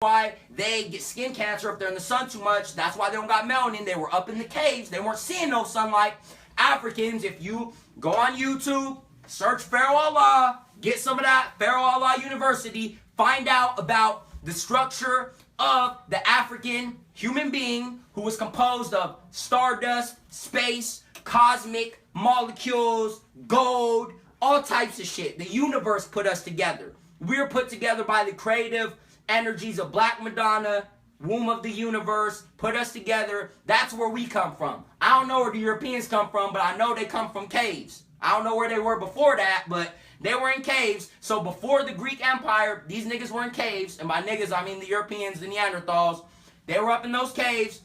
why they get skin cancer if they're in the sun too much. That's why they don't got melanin. They were up in the caves. They weren't seeing no sunlight. Africans, if you go on YouTube, search Pharaoh Allah, get some of that Pharaoh Allah University, find out about the structure of the African human being who was composed of stardust, space, cosmic, molecules, gold, all types of shit. The universe put us together. We're put together by the creative energies of Black Madonna, womb of the universe, put us together. That's where we come from. I don't know where the Europeans come from, but I know they come from caves. I don't know where they were before that, but they were in caves. So before the Greek Empire, these niggas were in caves. And by niggas, I mean the Europeans, the Neanderthals. They were up in those caves.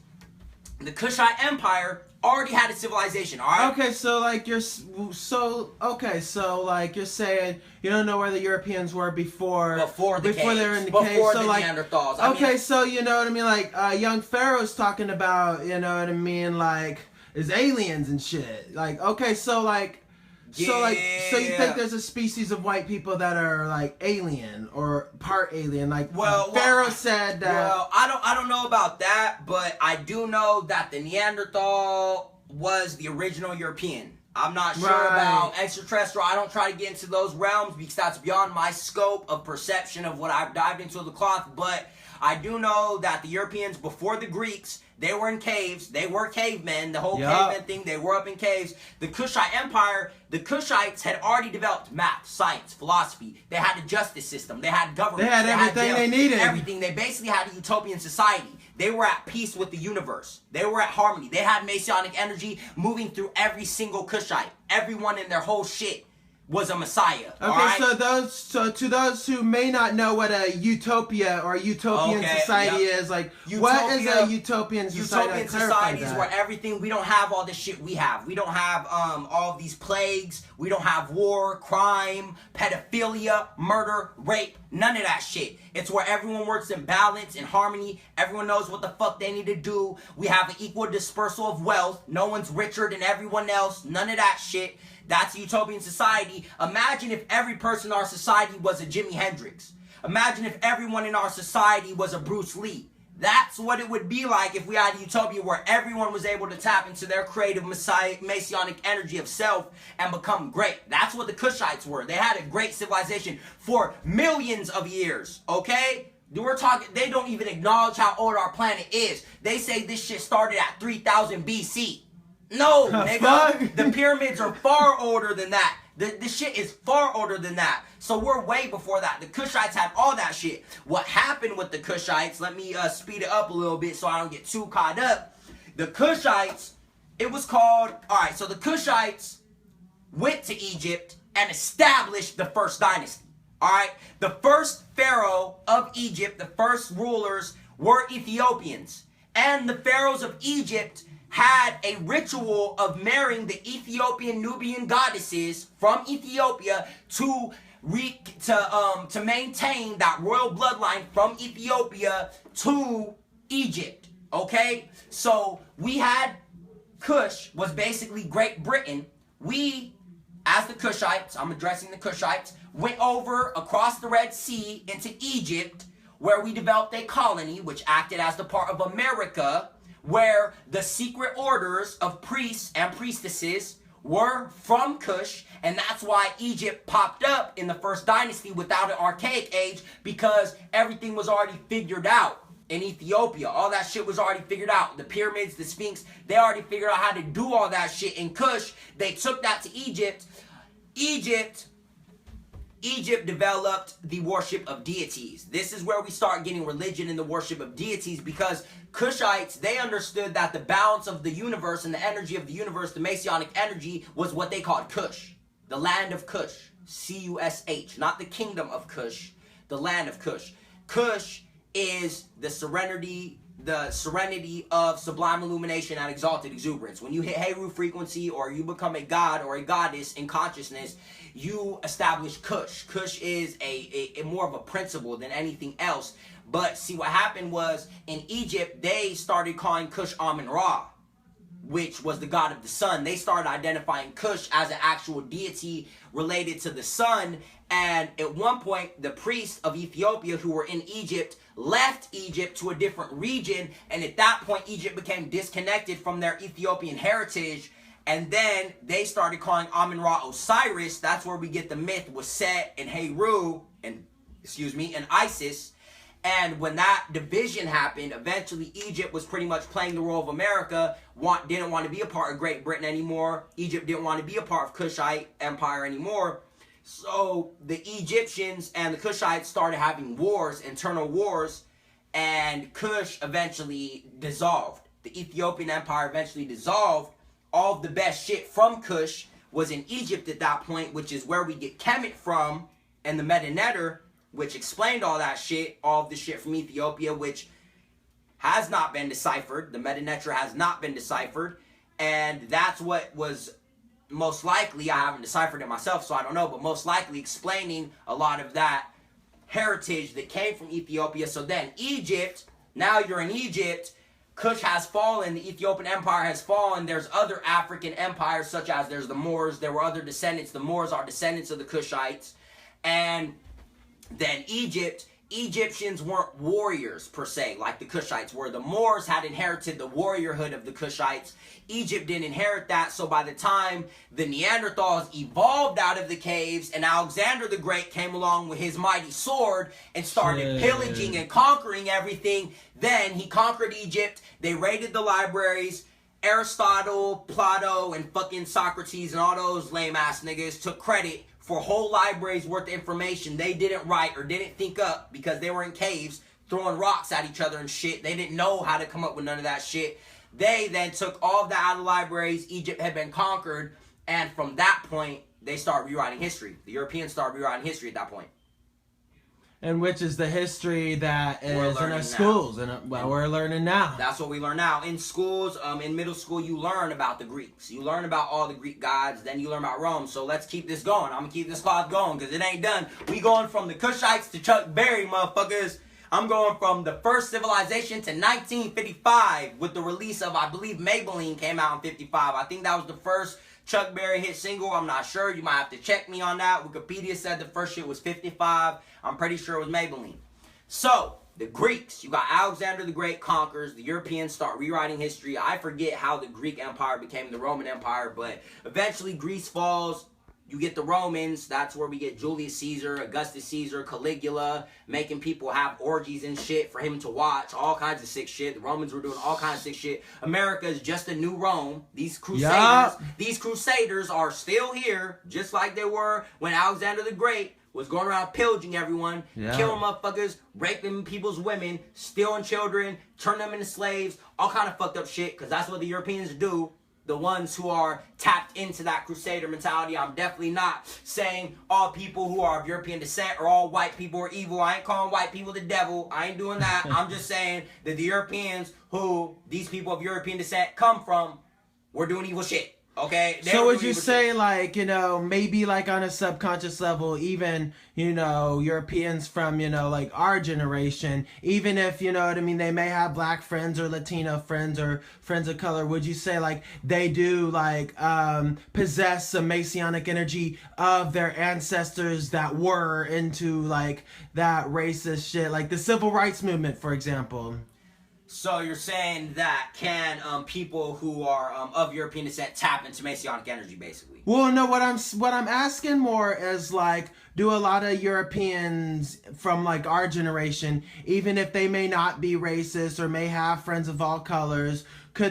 The Cushite Empire already had a civilization, all right? Okay, so like you're saying you don't know where the Europeans were before they were in the caves. Before so the like Neanderthals. So you know what I mean, like young Pharaoh's talking about, you know what I mean, like is aliens and shit. Like okay, so you think there's a species of white people that are like alien or part alien? Like Pharaoh said that. Well, I don't know about that, but I do know that the Neanderthal was the original European. I'm not sure about extraterrestrial. I don't try to get into those realms because that's beyond my scope of perception of what I've dived into the cloth. But I do know that the Europeans before the Greeks, they were in caves. They were cavemen. The whole caveman thing, they were up in caves. The Cushite Empire, the Cushites had already developed math, science, philosophy. They had a justice system. They had government. They had everything they needed. Everything. They basically had a utopian society. They were at peace with the universe. They were at harmony. They had Messianic energy moving through every single Cushite. Everyone in their whole shit was a messiah. Okay, so to those who may not know what a utopia or utopian society is, like what is a utopian society? Utopian societies where everything, we don't have all this shit we have. We don't have all of these plagues. We don't have war, crime, pedophilia, murder, rape, none of that shit. It's where everyone works in balance, in harmony. Everyone knows what the fuck they need to do. We have an equal dispersal of wealth. No one's richer than everyone else. None of that shit. That's a utopian society. Imagine if every person in our society was a Jimi Hendrix. Imagine if everyone in our society was a Bruce Lee. That's what it would be like if we had a utopia where everyone was able to tap into their creative messianic energy of self and become great. That's what the Cushites were. They had a great civilization for millions of years, okay? We're talking, they don't even acknowledge how old our planet is. They say this shit started at 3000 BC. No, nigga. The pyramids are far older than that. The shit is far older than that. So we're way before that. The Cushites had all that shit. What happened with the Cushites, let me speed it up a little bit so I don't get too caught up. The Cushites, it was called, alright, so the Cushites went to Egypt and established the first dynasty. Alright, the first pharaoh of Egypt, the first rulers were Ethiopians. And the pharaohs of Egypt had a ritual of marrying the Ethiopian Nubian goddesses from Ethiopia to maintain that royal bloodline from Ethiopia to Egypt. Okay? So we had Kush was basically Great Britain. We, as the Cushites, I'm addressing the Cushites, went over across the Red Sea into Egypt, where we developed a colony which acted as the part of America, where the secret orders of priests and priestesses were from Kush, and that's why Egypt popped up in the first dynasty without an archaic age, because everything was already figured out in Ethiopia. All that shit was already figured out. The pyramids, the Sphinx, they already figured out how to do all that shit in Kush. They took that to Egypt. Egypt developed the worship of deities. This is where we start getting religion and the worship of deities, because Cushites, they understood that the balance of the universe and the energy of the universe, the Messianic energy, was what they called Kush. The land of Kush. C-U-S-H. Not the kingdom of Kush. The land of Kush. Kush is the serenity of sublime illumination and exalted exuberance. When you hit Heru frequency, or you become a god or a goddess in consciousness, you establish Kush. Kush is a more of a principle than anything else. But see, what happened was, in Egypt, they started calling Kush Amun-Ra, which was the god of the sun. They started identifying Kush as an actual deity related to the sun. And at one point, the priests of Ethiopia who were in Egypt left Egypt to a different region, and at that point Egypt became disconnected from their Ethiopian heritage, and then they started calling Amun-Ra Osiris. That's where we get the myth with Set and Heru and Isis. And when that division happened, eventually Egypt was pretty much playing the role of America, didn't want to be a part of Great Britain anymore. Egypt didn't want to be a part of Cushite Empire anymore. So the Egyptians and the Cushites started having wars, internal wars, and Kush eventually dissolved. The Ethiopian Empire eventually dissolved. All of the best shit from Kush was in Egypt at that point, which is where we get Kemet from, and the Meta Netter, which explained all that shit, all of the shit from Ethiopia, which has not been deciphered. The Meta Netter has not been deciphered. And that's what was most likely, I haven't deciphered it myself, so I don't know, but most likely explaining a lot of that heritage that came from Ethiopia. So then Egypt, now you're in Egypt, Kush has fallen, the Ethiopian Empire has fallen, there's other African empires such as there's the Moors, there were other descendants, the Moors are descendants of the Cushites, and then Egyptians weren't warriors per se, like the Cushites were. The Moors had inherited the warriorhood of the Cushites. Egypt didn't inherit that, so by the time the Neanderthals evolved out of the caves and Alexander the Great came along with his mighty sword and started pillaging and conquering everything, then he conquered Egypt, they raided the libraries. Aristotle, Plato, and fucking Socrates and all those lame-ass niggas took credit for whole libraries worth of information they didn't write or didn't think up because they were in caves throwing rocks at each other and shit. They didn't know how to come up with none of that shit. They then took all of that out of the libraries. Egypt had been conquered, and from that point, they started rewriting history. The Europeans started rewriting history at that point. And which is the history that is in our schools, and we're learning now. That's what we learn now. In schools, in middle school, you learn about the Greeks. You learn about all the Greek gods, then you learn about Rome. So let's keep this going. I'm going to keep this cloth going, because it ain't done. We going from the Cushites to Chuck Berry, motherfuckers. I'm going from the first civilization to 1955 with the release of, I believe, Maybelline came out in 55. I think that was the first Chuck Berry hit single. I'm not sure. You might have to check me on that. Wikipedia said the first shit was 55. I'm pretty sure it was Maybelline. So, the Greeks. You got Alexander the Great conquers. The Europeans start rewriting history. I forget how the Greek Empire became the Roman Empire, but eventually Greece falls. You get the Romans. That's where we get Julius Caesar, Augustus Caesar, Caligula, making people have orgies and shit for him to watch. All kinds of sick shit. The Romans were doing all kinds of sick shit. America is just a new Rome. These crusaders are still here, just like they were when Alexander the Great was going around pillaging everyone, killing motherfuckers, raping people's women, stealing children, turning them into slaves, all kind of fucked up shit, because that's what the Europeans do. The ones who are tapped into that crusader mentality. I'm definitely not saying all people who are of European descent or all white people are evil. I ain't calling white people the devil. I ain't doing that. I'm just saying that the Europeans who these people of European descent come from were doing evil shit. Okay? So would you say, like, you know, maybe like on a subconscious level, even, you know, Europeans from, you know, like our generation, even if, you know what I mean, they may have black friends or Latino friends or friends of color, would you say like they do like possess some Messianic energy of their ancestors that were into like that racist shit, like the civil rights movement, for example? So you're saying that can people who are of European descent tap into Messianic energy, basically? Well, no. What I'm asking more is like, do a lot of Europeans from like our generation, even if they may not be racist or may have friends of all colors, could